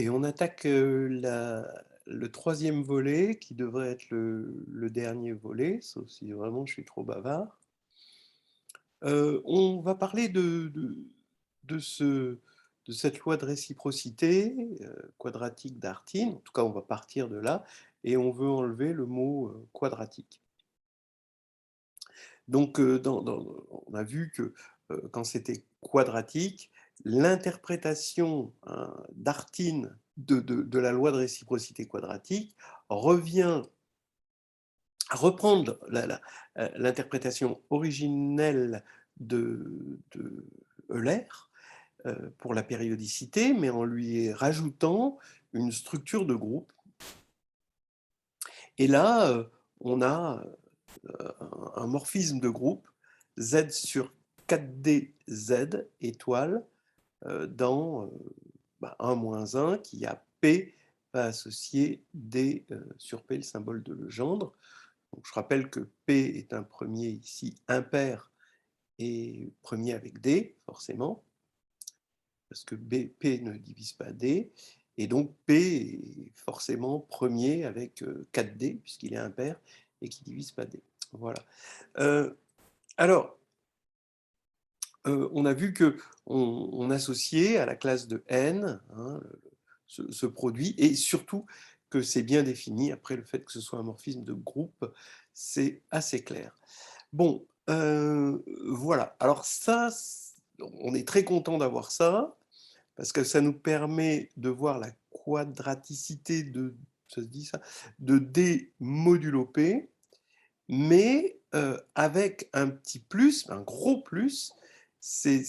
Ok, on attaque le troisième volet qui devrait être le dernier volet, sauf si vraiment je suis trop bavard. On va parler de de cette loi de réciprocité quadratique d'Artin. En tout cas, on va partir de là et on veut enlever le mot quadratique. Donc, on a vu que quand c'était quadratique, l'interprétation d'Artin de la loi de réciprocité quadratique revient à reprendre l'interprétation originelle de Euler pour la périodicité, mais en lui rajoutant une structure de groupe. Et là, on a un morphisme de groupe, Z sur 4DZ étoile, dans 1-1, qui a P va associer D sur P, le symbole de Legendre. Donc, je rappelle que P est un premier ici impair et premier avec D, forcément, parce que P ne divise pas D, et donc P est forcément premier avec 4D, puisqu'il est impair et qui ne divise pas D. Voilà. Alors, on a vu qu'on associait à la classe de N ce produit, et surtout que c'est bien défini. Après, le fait que ce soit un morphisme de groupe, c'est assez clair. Bon, voilà. Alors ça, on est très content d'avoir ça, parce que ça nous permet de voir la quadraticité ça se dit ça, de D modulo P, mais avec un petit plus, un gros plus, c'est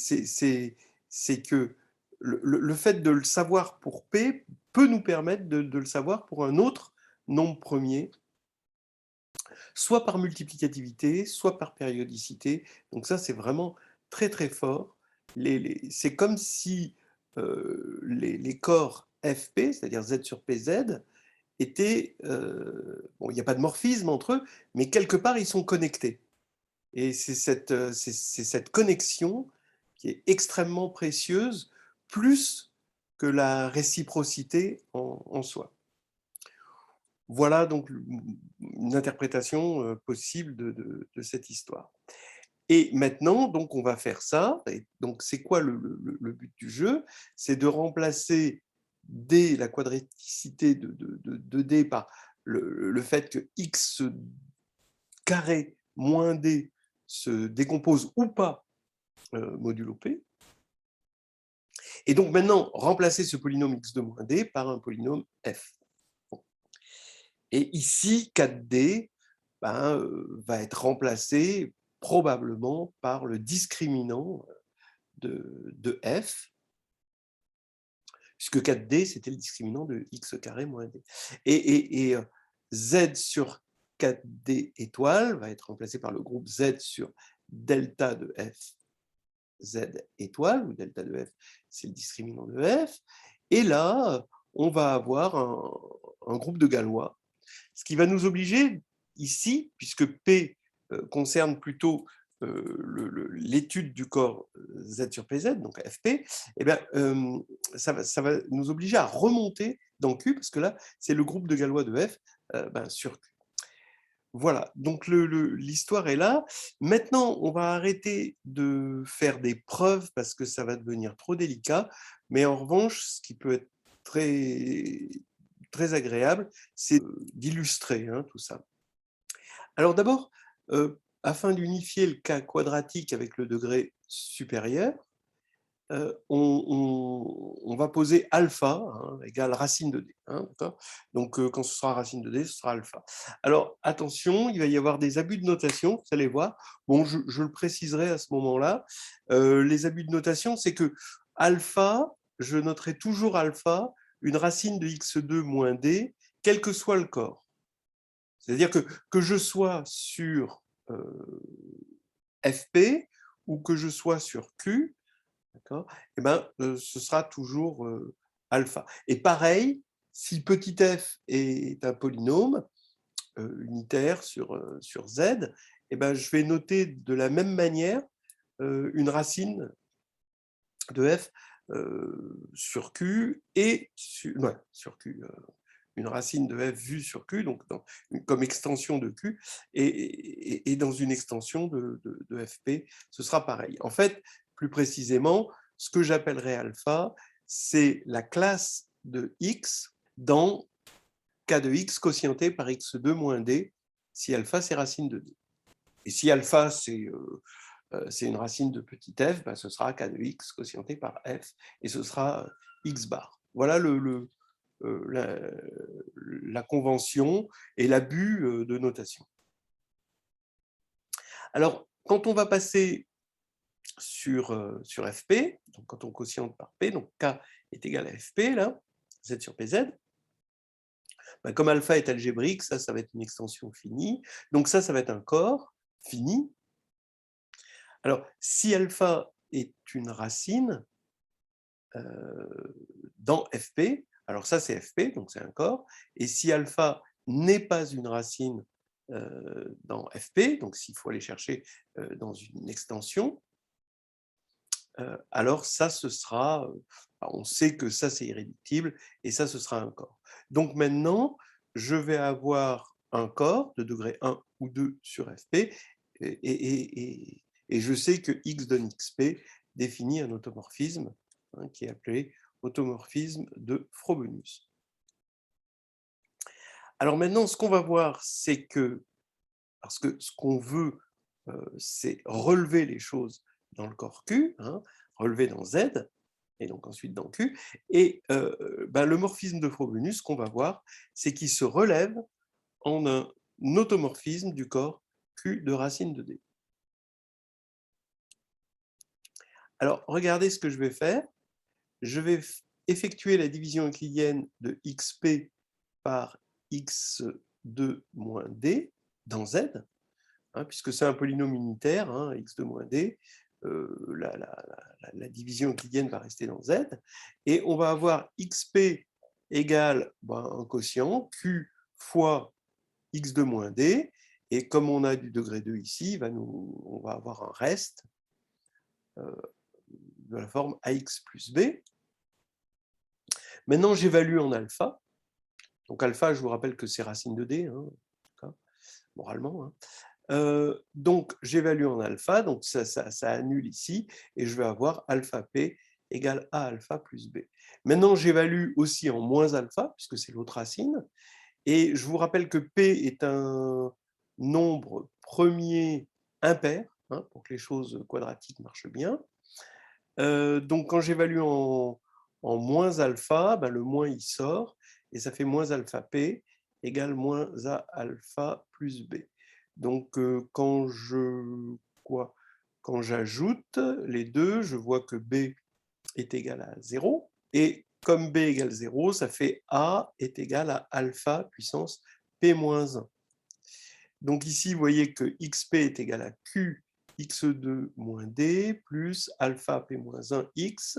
que le fait de le savoir pour P peut nous permettre de le savoir pour un autre nombre premier, soit par multiplicativité, soit par périodicité. Donc ça, c'est vraiment très très fort. C'est comme si les corps FP, c'est-à-dire Z sur PZ, étaient... bon, il n'y a pas de morphisme entre eux, mais quelque part, ils sont connectés. Et c'est cette connexion qui est extrêmement précieuse, plus que la réciprocité en soi. Voilà donc une interprétation possible de cette histoire. Et maintenant, donc, on va faire ça. Et donc, c'est quoi le but du jeu? C'est de remplacer D, la quadraticité de D par le fait que x carré moins D se décompose ou pas modulo P. Et donc maintenant, remplacer ce polynôme x de moins D par un polynôme f. Et ici, 4D va être remplacé probablement par le discriminant de f, puisque 4D, c'était le discriminant de x carré moins D. Et Z sur 4D étoile va être remplacé par le groupe Z sur delta de f Z étoile, où delta de f, c'est le discriminant de f. Et là, on va avoir un groupe de Galois, ce qui va nous obliger ici, puisque P concerne plutôt l'étude du corps Z sur PZ, donc FP, eh bien, ça va nous obliger à remonter dans Q, parce que là, c'est le groupe de Galois de F sur Q. Voilà, donc l'histoire est là. Maintenant, on va arrêter de faire des preuves parce que ça va devenir trop délicat. Mais en revanche, ce qui peut être très, très agréable, c'est d'illustrer tout ça. Alors d'abord, afin d'unifier le cas quadratique avec le degré supérieur, on va poser alpha égale racine de d. Donc, quand ce sera racine de d, ce sera alpha. Alors, attention, il va y avoir des abus de notation, vous allez voir. Bon, je le préciserai à ce moment-là. Les abus de notation, c'est que alpha, je noterai toujours alpha, une racine de x2 moins d, quel que soit le corps. C'est-à-dire que je sois sur FP ou que je sois sur Q, eh ben, ce sera toujours alpha. Et pareil, si petit f est un polynôme unitaire sur z, eh ben, je vais noter de la même manière une racine de f sur Q et ouais, sur Q, une racine de f vue sur Q, donc comme extension de Q, et dans une extension de fp, ce sera pareil. En fait, plus précisément, ce que j'appellerais alpha, c'est la classe de x dans k de x quotienté par x2 moins d, si alpha c'est racine de d. Et si alpha c'est une racine de petit f, bah, ce sera k de x quotienté par f, et ce sera x bar. Voilà la convention et l'abus de notation. Alors, quand on va passer sur fp, donc quand on quotiente par p, donc k est égal à fp, là, z sur pz, ben comme alpha est algébrique, ça va être une extension finie, donc ça va être un corps fini. Alors, si alpha est une racine dans fp, alors ça c'est fp, donc c'est un corps, et si alpha n'est pas une racine dans fp, donc s'il faut aller chercher dans une extension, alors ça ce sera, on sait que ça c'est irréductible, et ça ce sera un corps. Donc maintenant, je vais avoir un corps de degré 1 ou 2 sur fp, et je sais que x donne xp définit un automorphisme qui est appelé automorphisme de Frobenius. Alors maintenant, ce qu'on va voir, c'est que, parce que ce qu'on veut, c'est relever les choses dans le corps Q, relever dans Z, et donc ensuite dans Q, et le morphisme de Frobenius, ce qu'on va voir, c'est qu'il se relève en un automorphisme du corps Q de racine de D. Alors, regardez ce que je vais faire. Je vais effectuer la division euclidienne de xp par x2 moins d dans Z, puisque c'est un polynôme unitaire, x2 moins d, la division euclidienne va rester dans Z, et on va avoir xp égale un quotient, q fois x2 moins d, et comme on a du degré 2 ici, on va avoir un reste de la forme ax plus b. Maintenant, j'évalue en alpha. Donc alpha, je vous rappelle que c'est racine de d, moralement. Donc j'évalue en alpha, donc ça annule ici, et je vais avoir alpha p égale a alpha plus b. Maintenant, j'évalue aussi en moins alpha, puisque c'est l'autre racine, et je vous rappelle que p est un nombre premier impair, pour que les choses quadratiques marchent bien. Donc quand j'évalue en moins alpha, le moins il sort, et ça fait moins alpha p égale moins a alpha plus b. Donc quand j'ajoute les deux, je vois que b est égal à 0, et comme b égale 0, ça fait a est égal à alpha puissance p moins 1. Donc ici, vous voyez que xp est égal à q x2 moins d plus alpha p moins 1 x,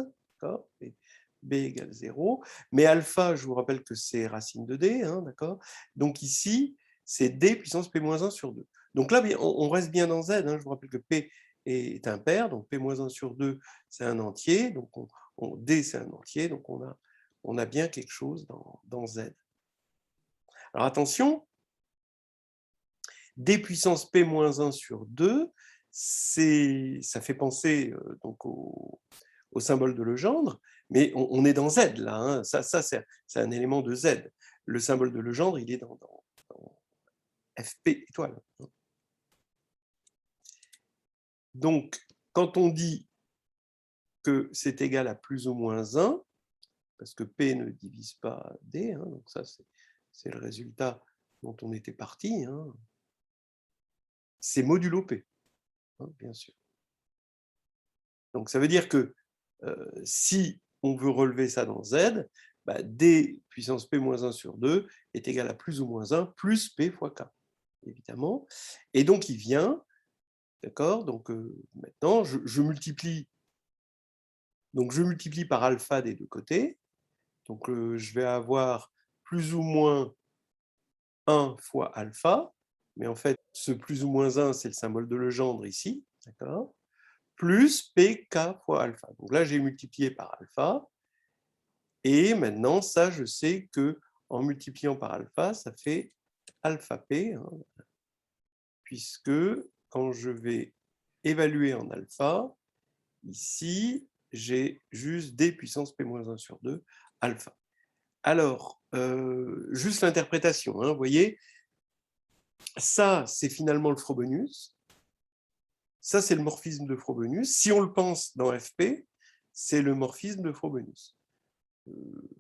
et b égale 0. Mais alpha, je vous rappelle que c'est racine de d, d'accord. Donc ici, c'est d puissance p moins 1 sur 2. Donc là, on reste bien dans z. Je vous rappelle que p est impair, donc p moins 1 sur 2, c'est un entier. Donc d, c'est un entier. Donc on a bien quelque chose dans z. Alors attention, d puissance p-1 sur 2, ça fait penser donc au symbole de Legendre, mais on est dans Z là, ça c'est un élément de Z. Le symbole de Legendre, il est dans Fp étoile. Donc, quand on dit que c'est égal à plus ou moins 1, parce que P ne divise pas D, donc ça c'est le résultat dont on était parti, c'est modulo P, bien sûr. Donc ça veut dire que si on veut relever ça dans Z, D puissance P-1 sur 2 est égal à plus ou moins 1 plus P fois K, évidemment. Et donc il vient, d'accord, donc maintenant je multiplie par alpha des deux côtés. Donc je vais avoir plus ou moins 1 fois alpha, mais en fait ce plus ou moins 1 c'est le symbole de Legendre ici, d'accord. plus pk fois alpha. Donc là, j'ai multiplié par alpha. Et maintenant, ça, je sais que en multipliant par alpha, ça fait alpha p, hein, puisque quand je vais évaluer en alpha, ici, j'ai juste d puissance p-1 sur 2 alpha. Alors, juste l'interprétation, hein, vous voyez, ça, c'est finalement le Frobenius. Ça, c'est le morphisme de Frobenius. Si on le pense dans FP, c'est le morphisme de Frobenius.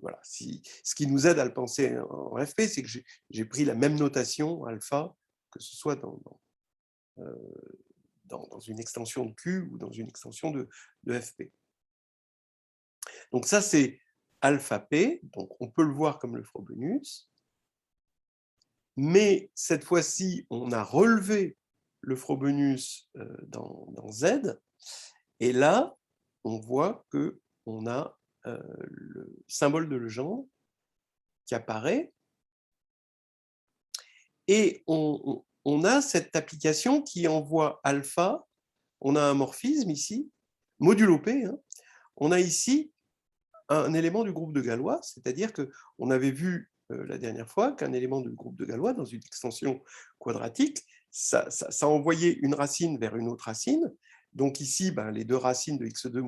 Voilà. Ce qui nous aide à le penser en FP, c'est que j'ai pris la même notation alpha, que ce soit dans une extension de Q ou dans une extension de FP. Donc ça, c'est alpha P, donc on peut le voir comme le Frobenius, mais cette fois-ci, on a relevé le Frobenius dans Z, et là, on voit qu'on a le symbole de Legendre qui apparaît, et on a cette application qui envoie alpha, on a un morphisme ici, modulo P, hein, on a ici un élément du groupe de Galois, c'est-à-dire qu'on avait vu la dernière fois qu'un élément du groupe de Galois, dans une extension quadratique, ça envoyait une racine vers une autre racine. Donc ici, ben, les deux racines de x2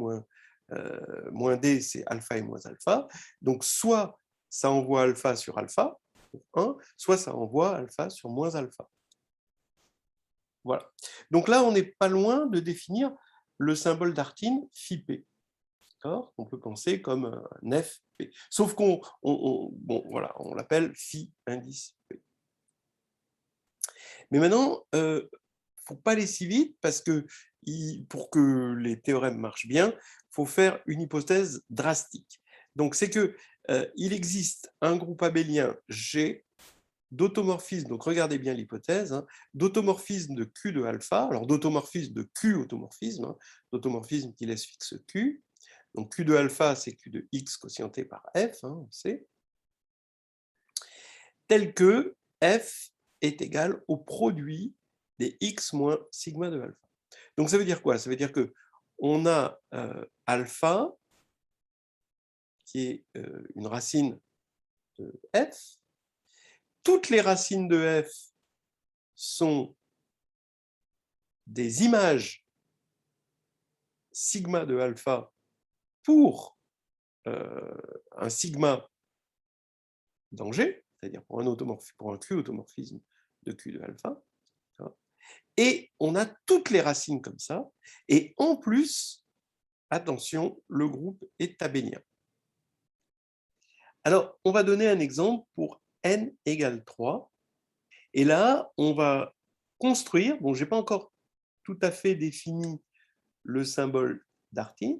moins d, c'est alpha et moins alpha. Donc soit ça envoie alpha sur alpha, 1, soit ça envoie alpha sur moins alpha. Voilà. Donc là, on n'est pas loin de définir le symbole d'Artin phi p. On peut penser comme un FP. Sauf qu'on bon, voilà, on l'appelle phi indice P. Mais maintenant, il ne faut pas aller si vite parce que pour que les théorèmes marchent bien, il faut faire une hypothèse drastique. Donc, c'est qu'il existe un groupe abélien G d'automorphisme, donc regardez bien l'hypothèse, hein, d'automorphisme de Q de alpha, alors d'automorphisme de Q automorphisme, hein, d'automorphisme qui laisse fixe Q. Donc Q de alpha, c'est Q de x quotienté par F, hein, on sait, tel que F est égal au produit des x moins sigma de alpha. Donc ça veut dire quoi? Ça veut dire qu'on a alpha, qui est une racine de F. Toutes les racines de F sont des images sigma de alpha pour un sigma dans G, c'est-à-dire pour un Q automorphisme de Q de alpha. Et on a toutes les racines comme ça. Et en plus, attention, le groupe est abélien. Alors, on va donner un exemple pour n égale 3. Et là, on va construire, bon, je n'ai pas encore tout à fait défini le symbole d'Artin,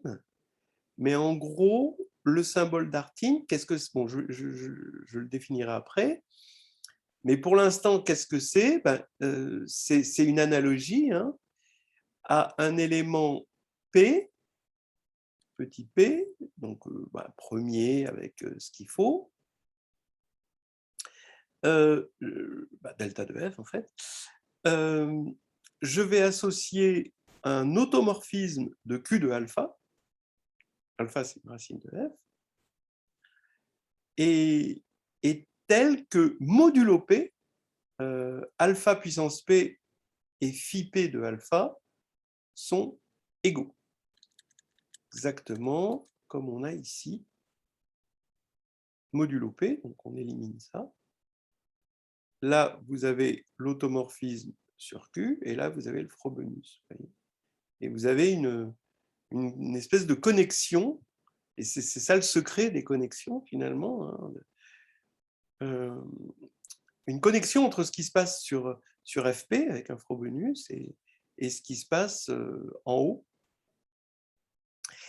mais en gros, le symbole d'Artin, qu'est-ce que c'est? Bon, je le définirai après. Mais pour l'instant, qu'est-ce que c'est? C'est une analogie, hein, à un élément P, petit p, donc premier avec ce qu'il faut, delta de f en fait. Je vais associer un automorphisme de Q de alpha. Alpha, c'est une racine de f. Et tel que modulo p, alpha puissance p et phi p de alpha sont égaux. Exactement comme on a ici modulo p, donc on élimine ça. Là, vous avez l'automorphisme sur Q, et là, vous avez le Frobenius. Et vous avez une espèce de connexion, et c'est ça le secret des connexions, finalement, hein, une connexion entre ce qui se passe sur FP, avec un Frobenius, et ce qui se passe en haut.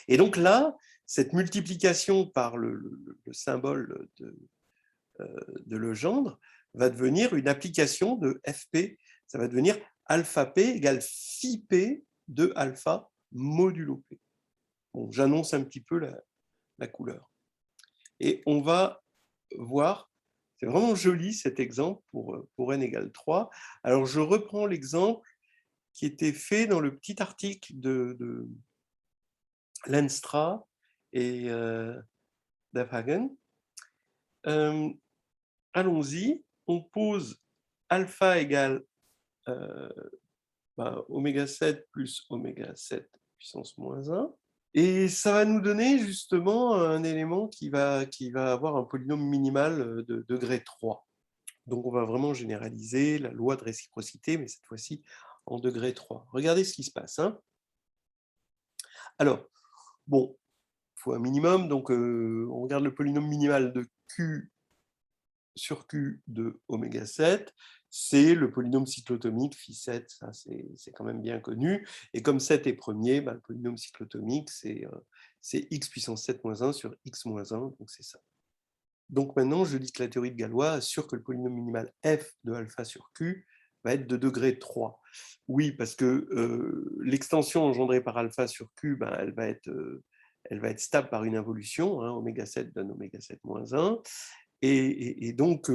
Et donc là, cette multiplication par le symbole de Legendre va devenir une application de FP. Ça va devenir alpha P égale phi P de alpha modulo P. Bon, j'annonce un petit peu la couleur. Et on va voir, c'est vraiment joli cet exemple pour n égale 3. Alors je reprends l'exemple qui était fait dans le petit article de Lenstra et Dafhagen. Allons-y, on pose alpha égale oméga 7 plus oméga 7 puissance moins 1. Et ça va nous donner justement un élément qui va avoir un polynôme minimal de degré 3. Donc on va vraiment généraliser la loi de réciprocité, mais cette fois-ci en degré 3. Regardez ce qui se passe. Hein. Alors, bon, il faut un minimum, donc on regarde le polynôme minimal de Q sur Q de oméga 7, c'est le polynôme cyclotomique phi7, ça c'est quand même bien connu. Et comme 7 est premier, le polynôme cyclotomique, c'est x puissance 7 moins 1 sur x moins 1, donc c'est ça. Donc maintenant, je dis que la théorie de Galois assure que le polynôme minimal f de alpha sur q va être de degré 3. Oui, parce que l'extension engendrée par alpha sur q, elle va être stable par une involution, hein, oméga 7 donne oméga 7 moins 1, et donc,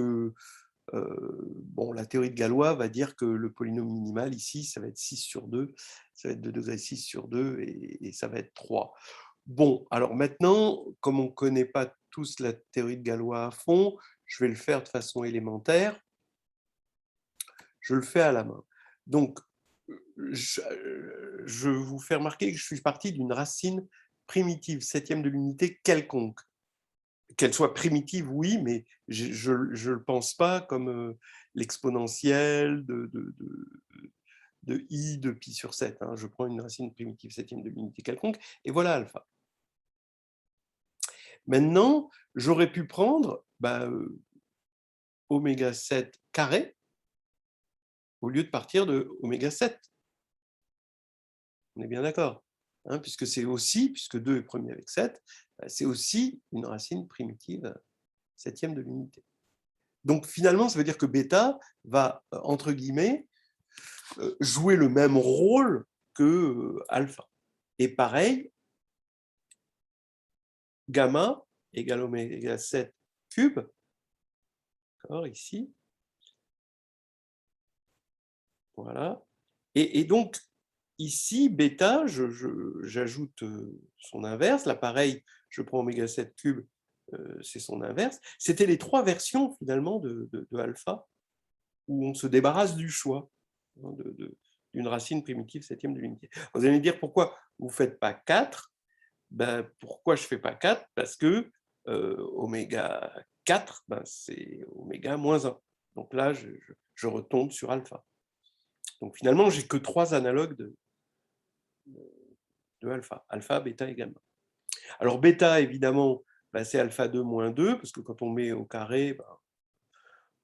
la théorie de Galois va dire que le polynôme minimal ici, ça va être 6 sur 2, ça va être de degré 6 sur 2, et ça va être 3. Bon, alors maintenant, comme on ne connaît pas tous la théorie de Galois à fond, je vais le faire de façon élémentaire. Je le fais à la main. Donc, je vous fais remarquer que je suis parti d'une racine primitive septième de l'unité quelconque. Qu'elle soit primitive, oui, mais je ne le pense pas comme l'exponentielle de i de pi sur 7. Hein. Je prends une racine primitive septième de l'unité quelconque, et voilà alpha. Maintenant, j'aurais pu prendre oméga 7 carré au lieu de partir de oméga 7. On est bien d'accord, hein, puisque 2 est premier avec 7, c'est aussi une racine primitive septième de l'unité. Donc finalement, ça veut dire que bêta va, entre guillemets, jouer le même rôle que alpha. Et pareil, gamma égale oméga 7 cube, ici, voilà. Et donc, ici, bêta, j'ajoute son inverse. Là, pareil, je prends oméga 7 cube, c'est son inverse. C'était les trois versions, finalement, de alpha, où on se débarrasse du choix hein, d'une racine primitive septième de l'unité. Vous allez me dire pourquoi vous ne faites pas 4 ? Pourquoi je ne fais pas 4 ? Parce que oméga 4, c'est oméga moins 1. Donc là, je retombe sur alpha. Donc finalement, j'ai que 3 analogues de alpha, alpha, bêta et gamma. Alors bêta, évidemment, c'est alpha 2 moins 2, parce que quand on met au carré,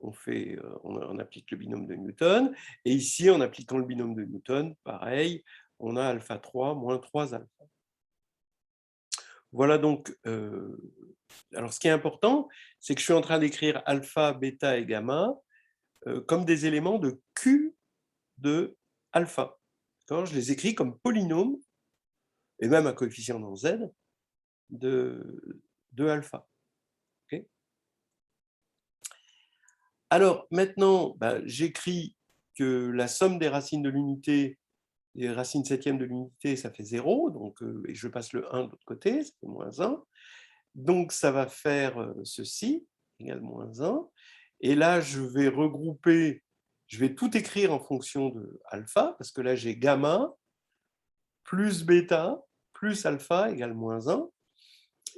on applique le binôme de Newton. Et ici, en appliquant le binôme de Newton, pareil, on a alpha 3 moins 3 alpha. Voilà donc, alors ce qui est important, c'est que je suis en train d'écrire alpha, bêta et gamma comme des éléments de Q de alpha. Je les écris comme polynômes, et même un coefficient dans Z, de alpha. Okay. Alors maintenant, j'écris que la somme des racines de l'unité, les racines septièmes de l'unité, ça fait 0, donc, et je passe le 1 de l'autre côté, ça fait moins 1. Donc ça va faire ceci, égal moins 1. Et là, je vais regrouper, je vais tout écrire en fonction de alpha, parce que là, j'ai gamma plus bêta plus alpha égale moins 1.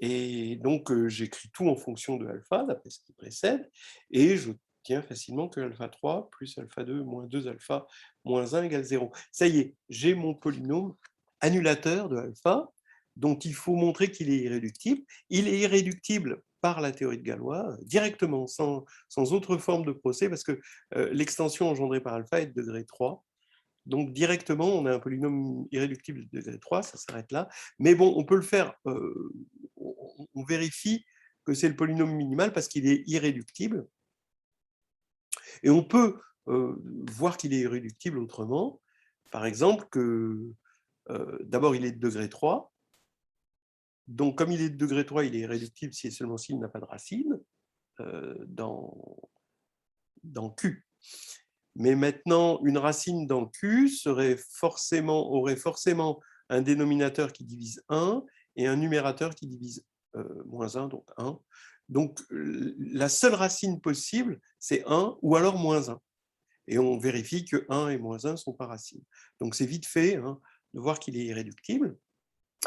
Et donc, j'écris tout en fonction de alpha, d'après ce qui précède, et je tiens facilement que alpha 3 plus alpha 2 moins 2 alpha moins 1 égale 0. Ça y est, j'ai mon polynôme annulateur de alpha, dont il faut montrer qu'il est irréductible. Il est irréductible par la théorie de Galois, directement, sans autre forme de procès, parce que l'extension engendrée par alpha est de degré 3. Donc directement, on a un polynôme irréductible de degré 3, ça s'arrête là. Mais bon, on peut le faire, on vérifie que c'est le polynôme minimal parce qu'il est irréductible. Et on peut voir qu'il est irréductible autrement. Par exemple, que d'abord, il est de degré 3. Donc, comme il est de degré 3, il est irréductible si et seulement s'il n'a pas de racine dans Q. Mais maintenant, une racine dans Q aurait forcément un dénominateur qui divise 1 et un numérateur qui divise moins 1, donc 1. Donc, la seule racine possible, c'est 1 ou alors moins 1. Et on vérifie que 1 et moins 1 ne sont pas racines. Donc, c'est vite fait hein, de voir qu'il est irréductible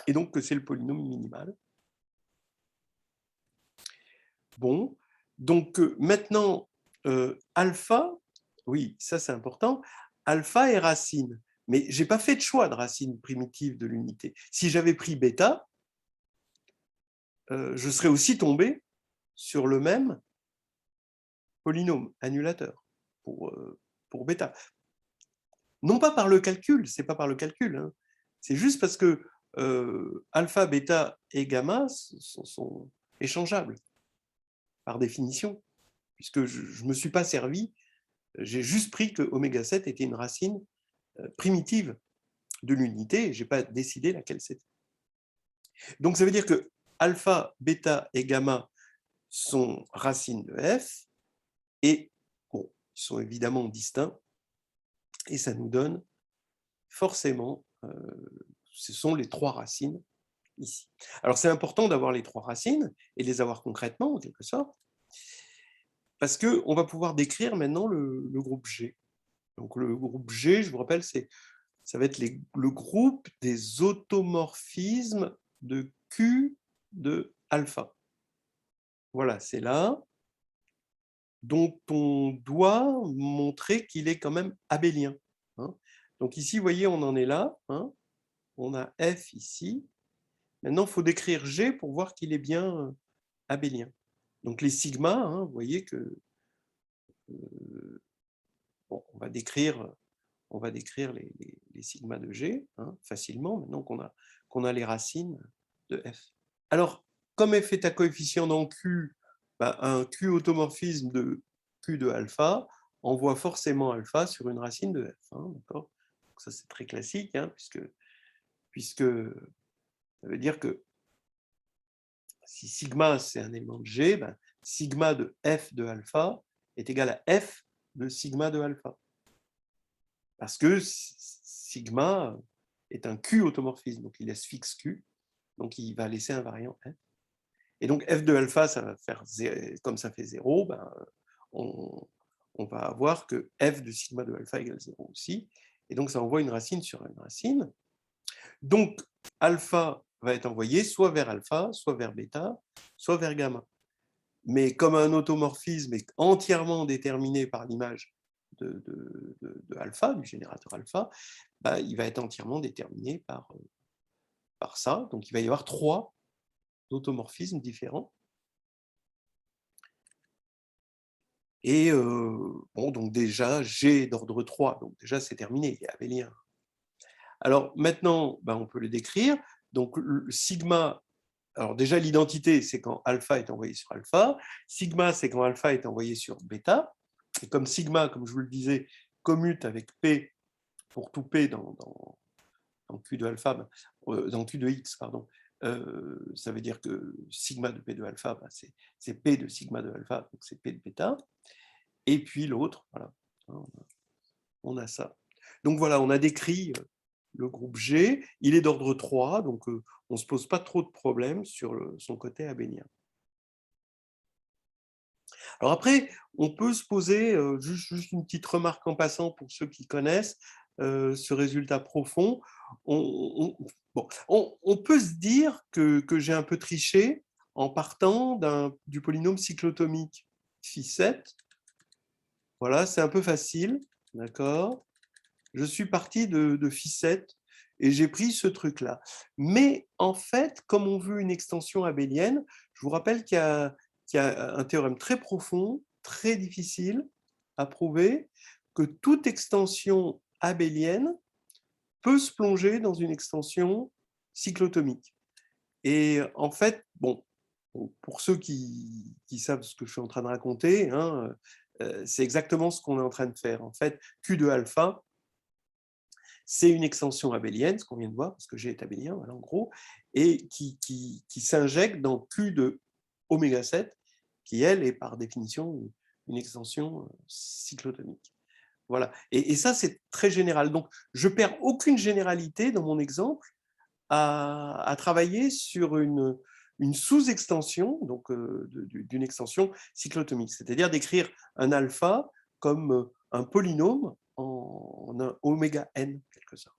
et donc que c'est le polynôme minimal. Bon, donc maintenant, alpha, oui, ça c'est important, alpha est racine, mais je n'ai pas fait de choix de racine primitive de l'unité. Si j'avais pris bêta, je serais aussi tombé sur le même polynôme annulateur pour bêta. Non pas par le calcul, c'est pas par le calcul, hein. C'est juste parce que alpha, bêta et gamma sont échangeables par définition, puisque je ne me suis pas servi, j'ai juste pris que oméga 7 était une racine primitive de l'unité et je n'ai pas décidé laquelle c'était. Donc ça veut dire que alpha, bêta et gamma sont racines de f et bon, ils sont évidemment distincts et ça nous donne forcément, ce sont les trois racines ici. Alors c'est important d'avoir les trois racines et de les avoir concrètement en quelque sorte, parce qu'on va pouvoir décrire maintenant le groupe G. Donc le groupe G, je vous rappelle, ça va être le groupe des automorphismes de Q de alpha. Voilà, c'est là, dont on doit montrer qu'il est quand même abélien. Hein. Donc ici, vous voyez, on en est là. Hein. On a F ici. Maintenant, il faut décrire G pour voir qu'il est bien abélien. Donc les sigmas, hein, vous voyez que bon, on va décrire les sigmas de G hein, facilement, maintenant qu'on a les racines de F. Alors, comme F est un coefficient dans Q, bah, un Q automorphisme de Q de alpha envoie forcément alpha sur une racine de F. Hein, d'accord ? Ça, c'est très classique, hein, puisque ça veut dire que si sigma, c'est un élément de G, ben, sigma de F de alpha est égal à F de sigma de alpha. Parce que sigma est un Q automorphisme, donc il laisse fixe Q, donc il va laisser un variant F. Et donc F de alpha, ça va faire comme ça fait 0, ben, on va avoir que F de sigma de alpha égale 0 aussi, et donc ça envoie une racine sur une racine. Donc alpha va être envoyé soit vers alpha, soit vers bêta, soit vers gamma. Mais comme un automorphisme est entièrement déterminé par l'image de alpha, du générateur alpha, bah, il va être entièrement déterminé par ça. Donc il va y avoir trois automorphismes différents. Et bon, donc déjà, G d'ordre 3, donc déjà c'est terminé, il est abélien. Alors maintenant, ben, on peut le décrire. Donc le sigma, alors déjà l'identité, c'est quand alpha est envoyé sur alpha. Sigma, c'est quand alpha est envoyé sur bêta. Et comme sigma, comme je vous le disais, commute avec P pour tout P dans Q de alpha, dans Q de X, pardon, ça veut dire que sigma de P de alpha, ben, c'est P de sigma de alpha, donc c'est P de bêta. Et puis l'autre, voilà, on a ça. Donc voilà, on a décrit le groupe G, il est d'ordre 3, donc on ne se pose pas trop de problèmes sur son côté abélien. Alors après, on peut se poser, juste une petite remarque en passant pour ceux qui connaissent ce résultat profond, on peut se dire que j'ai un peu triché en partant du polynôme cyclotomique phi7. Voilà, c'est un peu facile, d'accord ? Je suis parti de phi7 et j'ai pris ce truc-là. Mais en fait, comme on veut une extension abélienne, je vous rappelle qu'il y a un théorème très profond, très difficile à prouver, que toute extension abélienne peut se plonger dans une extension cyclotomique. Et en fait, bon, pour ceux qui savent ce que je suis en train de raconter, hein, c'est exactement ce qu'on est en train de faire. En fait, Q de alpha, c'est une extension abélienne, ce qu'on vient de voir, parce que G est abélien, voilà, en gros, et qui s'injecte dans Q de oméga 7, qui, elle, est par définition une extension cyclotomique. Voilà. Et ça, c'est très général. Donc, je perds aucune généralité dans mon exemple à travailler sur une sous-extension donc d'une extension cyclotomique, c'est-à-dire d'écrire un alpha comme un polynôme en un oméga n, quelque sorte.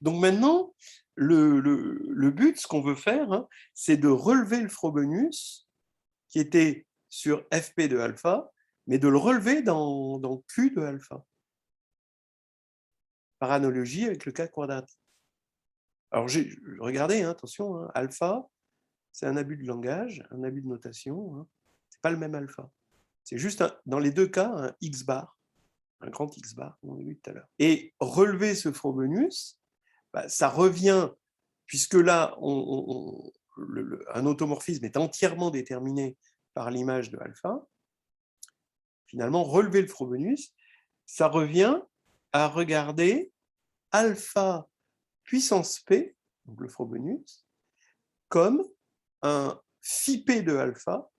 Donc maintenant, le but, ce qu'on veut faire, hein, c'est de relever le Frobenius qui était sur fp de alpha, mais de le relever dans q de alpha, par analogie avec le cas quadratique. Alors, regardez, hein, attention, hein, alpha, c'est un abus de langage, un abus de notation. Hein. Ce n'est pas le même alpha. C'est juste, dans les deux cas, un x bar, un grand x bar, comme on a vu tout à l'heure. Et relever ce Frobenius, bah, ça revient, puisque là, un automorphisme est entièrement déterminé par l'image de alpha. Finalement, relever le Frobenius, ça revient à regarder alpha puissance p, donc le Frobenius, comme un phi p de alpha,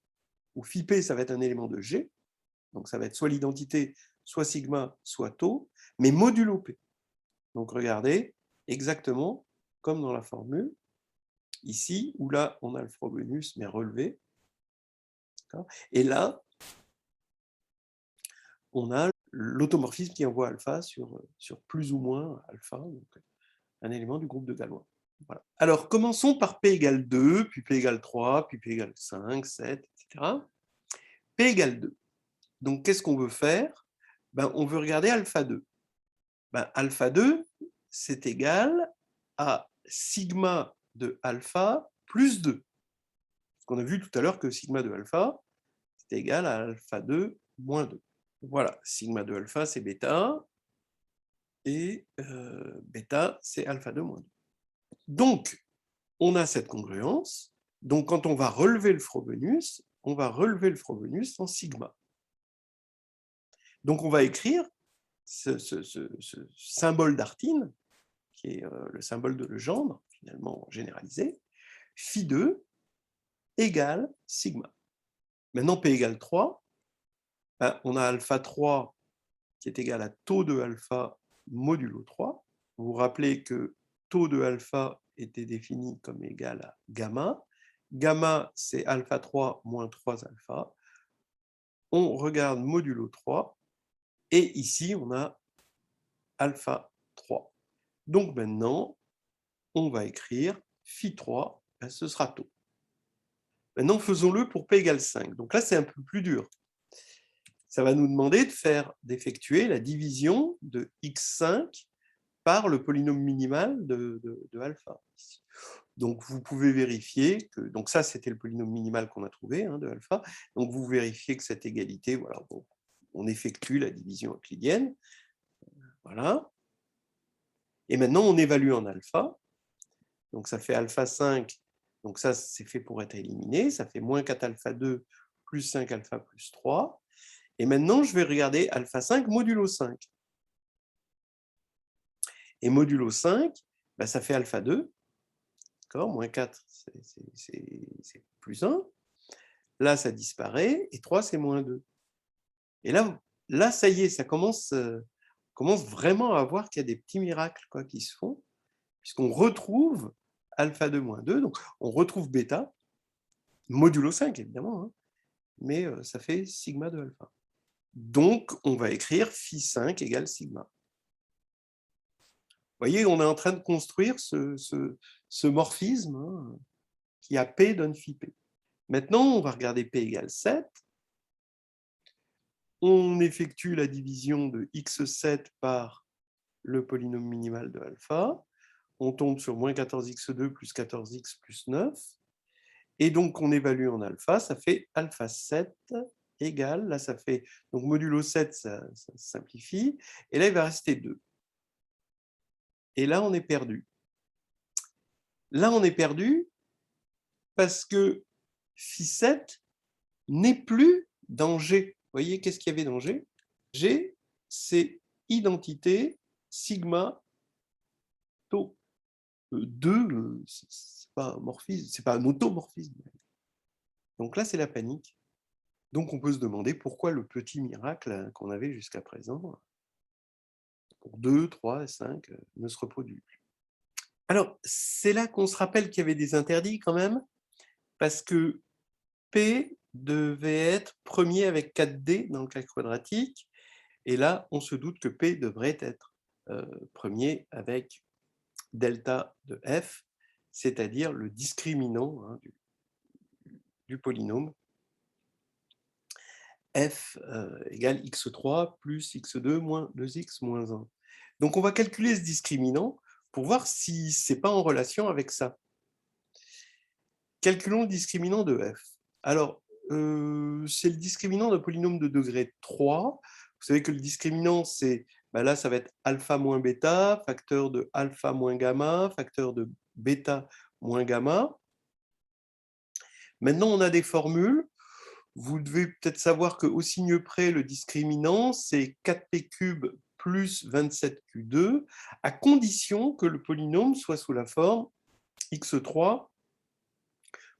où phi p, ça va être un élément de G, donc ça va être soit l'identité, soit sigma, soit tau, mais modulo p. Donc regardez, exactement comme dans la formule, ici, où là, on a le Frobenius, mais relevé. Et là, on a l'automorphisme qui envoie alpha sur plus ou moins alpha, donc un élément du groupe de Galois. Voilà. Alors, commençons par P égale 2, puis P égale 3, puis P égale 5, 7, etc. P égale 2. Donc, qu'est-ce qu'on veut faire? On veut regarder alpha 2. Alpha 2, c'est égal à sigma de alpha plus 2. Parce qu'on a vu tout à l'heure que sigma de alpha, c'est égal à alpha 2 moins 2. Voilà, sigma de alpha, c'est bêta, et bêta, c'est alpha 2 moins 2. Donc, on a cette congruence. Donc, quand on va relever le Frobenius, on va relever le Frobenius en sigma. Donc, on va écrire ce symbole d'Artin, qui est le symbole de Legendre, finalement généralisé, phi 2 égale sigma. Maintenant, P égale 3, on a alpha 3 qui est égal à taux de alpha modulo 3. Vous vous rappelez que taux de alpha était défini comme égal à gamma. Gamma, c'est alpha 3 moins 3 alpha. On regarde modulo 3, et ici, on a alpha 3. Donc maintenant, on va écrire phi 3, ce sera taux. Maintenant, faisons-le pour p égale 5. Donc là, c'est un peu plus dur. Ça va nous demander d'effectuer la division de x5 par le polynôme minimal de alpha. Donc, vous pouvez vérifier que... Donc, ça, c'était le polynôme minimal qu'on a trouvé, hein, de alpha. Donc, vous vérifiez que cette égalité, voilà, bon, on effectue la division euclidienne. Voilà. Et maintenant, on évalue en alpha. Donc, ça fait alpha 5. Donc, ça, c'est fait pour être éliminé. Ça fait moins 4 alpha 2 plus 5 alpha plus 3. Et maintenant, je vais regarder alpha 5 modulo 5. Et modulo 5, ça fait alpha 2. Moins 4, c'est plus 1. Là, ça disparaît. Et 3, c'est moins 2. Et là, ça y est, ça commence vraiment à voir qu'il y a des petits miracles qui se font, puisqu'on retrouve alpha 2 moins 2. Donc, on retrouve bêta, modulo 5, évidemment, hein, mais ça fait sigma de alpha. Donc, on va écrire phi 5 égale sigma. Vous voyez, on est en train de construire ce morphisme, hein, qui a P donne phi P. Maintenant, on va regarder P égale 7. On effectue la division de x7 par le polynôme minimal de alpha. On tombe sur moins 14x2 plus 14x plus 9. Et donc, on évalue en alpha, ça fait alpha 7 égale, là, ça fait, donc modulo 7, ça simplifie, et là, il va rester 2. Et là, on est perdu. Là, on est perdu parce que phi 7 n'est plus dans G. Vous voyez, qu'est-ce qu'il y avait dans G? G, c'est identité sigma tau. 2, c'est pas un morphisme, c'est pas un automorphisme. Donc là, c'est la panique. Donc on peut se demander pourquoi le petit miracle qu'on avait jusqu'à présent, pour 2, 3, 5, ne se reproduit plus. Alors, c'est là qu'on se rappelle qu'il y avait des interdits quand même, parce que P devait être premier avec 4D dans le calcul quadratique, et là, on se doute que P devrait être premier avec delta de F, c'est-à-dire le discriminant hein, du polynôme F égale x3 plus x2 moins 2x moins 1. Donc on va calculer ce discriminant pour voir si ce n'est pas en relation avec ça. Calculons le discriminant de f. Alors, c'est le discriminant d'un polynôme de degré 3. Vous savez que le discriminant, c'est, ben là, ça va être alpha moins bêta, facteur de alpha moins gamma, facteur de bêta moins gamma. Maintenant, on a des formules. Vous devez peut-être savoir qu'au signe près, le discriminant, c'est 4p cube plus 27q2, à condition que le polynôme soit sous la forme x3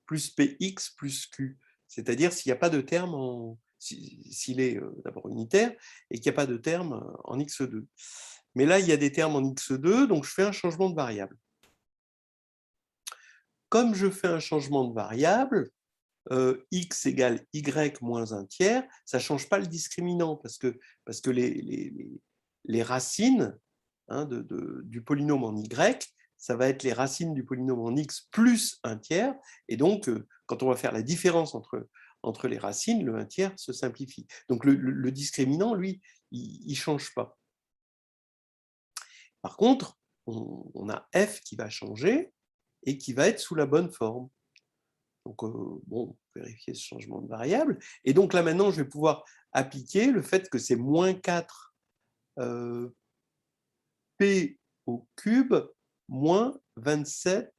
plus px plus q. C'est-à-dire s'il n'y a pas de terme, s'il est d'abord unitaire, et qu'il n'y a pas de terme en x2. Mais là, il y a des termes en x2, donc je fais un changement de variable. Comme je fais un changement de variable, x égale y moins un tiers, ça ne change pas le discriminant, parce que les racines hein, du polynôme en y, ça va être les racines du polynôme en x plus un tiers, et donc, quand on va faire la différence entre les racines, le 1 tiers se simplifie. Donc, le discriminant, lui, il ne change pas. Par contre, on a f qui va changer et qui va être sous la bonne forme. Donc, bon, vérifier ce changement de variable. Et donc là, maintenant, je vais pouvoir appliquer le fait que c'est moins 4 p au cube moins 27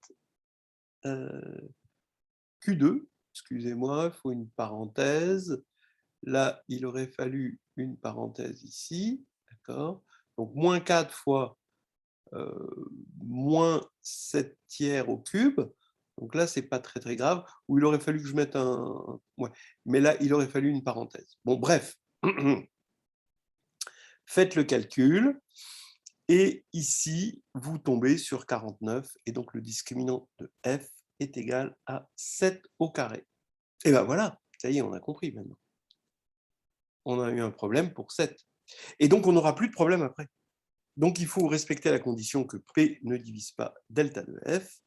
q2. Excusez-moi, il faut une parenthèse. Là, il aurait fallu une parenthèse ici. D'accord. Donc, moins 4 fois moins 7 tiers au cube. Donc là, ce n'est pas très, très grave. Ou il aurait fallu que je mette un... Ouais. Mais là, il aurait fallu une parenthèse. Bon, bref. Faites le calcul. Et ici, vous tombez sur 49. Et donc, le discriminant de f est égal à 7 au carré. Et bien voilà, ça y est, on a compris maintenant. On a eu un problème pour 7. Et donc, on n'aura plus de problème après. Donc, il faut respecter la condition que P ne divise pas delta de F,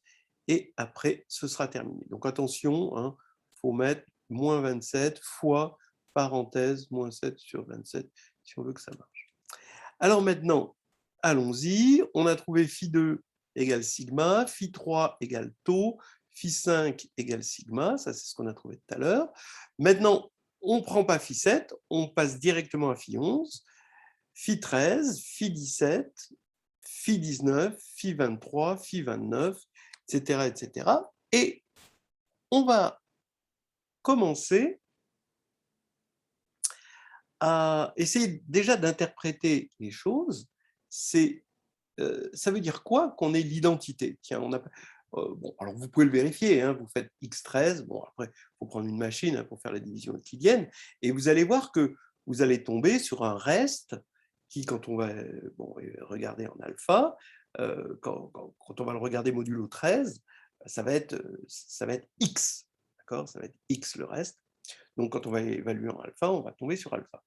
et après, ce sera terminé. Donc, attention, il faut mettre moins 27 fois parenthèse moins 7 sur 27, si on veut que ça marche. Alors maintenant, allons-y. On a trouvé phi2 égale sigma, phi3 égale tau, phi5 égale sigma, ça c'est ce qu'on a trouvé tout à l'heure. Maintenant, on ne prend pas phi7, on passe directement à phi11, phi13, phi17, phi19, phi23, phi29, etc., etc. Et on va commencer à essayer déjà d'interpréter les choses. Ça veut dire quoi qu'on ait l'identité? Tiens, bon, alors vous pouvez le vérifier, vous faites x13, bon après, il faut prendre une machine pour faire la division euclidienne, et vous allez voir que vous allez tomber sur un reste qui, quand on va regarder en alpha, quand on va le regarder modulo 13, ça va être x, d'accord? Ça va être x le reste. Donc quand on va évaluer en alpha, on va tomber sur alpha.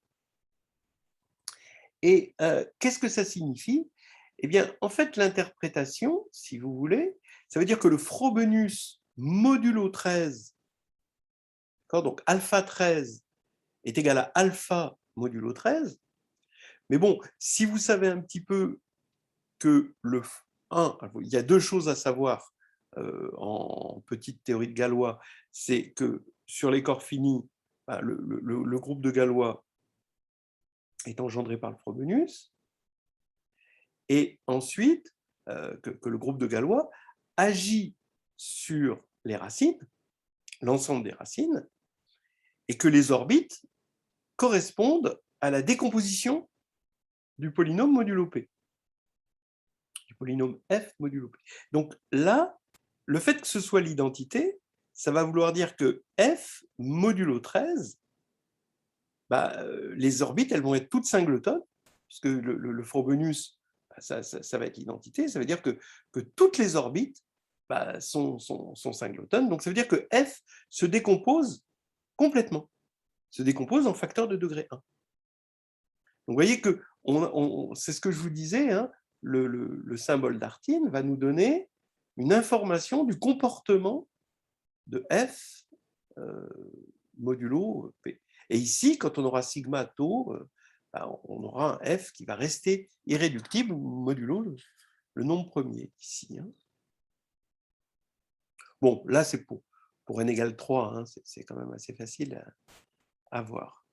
Et qu'est-ce que ça signifie? Eh bien, en fait, l'interprétation, si vous voulez, ça veut dire que le Frobenius modulo 13, donc alpha 13 est égal à alpha modulo 13. Mais bon, si vous savez un petit peu que le 1, il y a deux choses à savoir en petite théorie de Galois, c'est que sur les corps finis, le groupe de Galois est engendré par le Frobenius, et ensuite que le groupe de Galois agit sur les racines, l'ensemble des racines, et que les orbites correspondent à la décomposition du polynôme modulo P, du polynôme F modulo P. Donc là, le fait que ce soit l'identité, ça va vouloir dire que F modulo 13 les orbites, elles vont être toutes singletonnes, puisque le Frobenius, ça va être l'identité, ça veut dire que toutes les orbites sont singletonnes, donc ça veut dire que F se décompose complètement, se décompose en facteur de degré 1. Donc vous voyez que, c'est ce que je vous disais, hein, le symbole d'Artin va nous donner une information du comportement de F modulo P. Et ici, quand on aura sigma tau, on aura un F qui va rester irréductible modulo le nombre premier ici. Hein. Bon, là, c'est pour n égale 3, hein, c'est quand même assez facile à voir.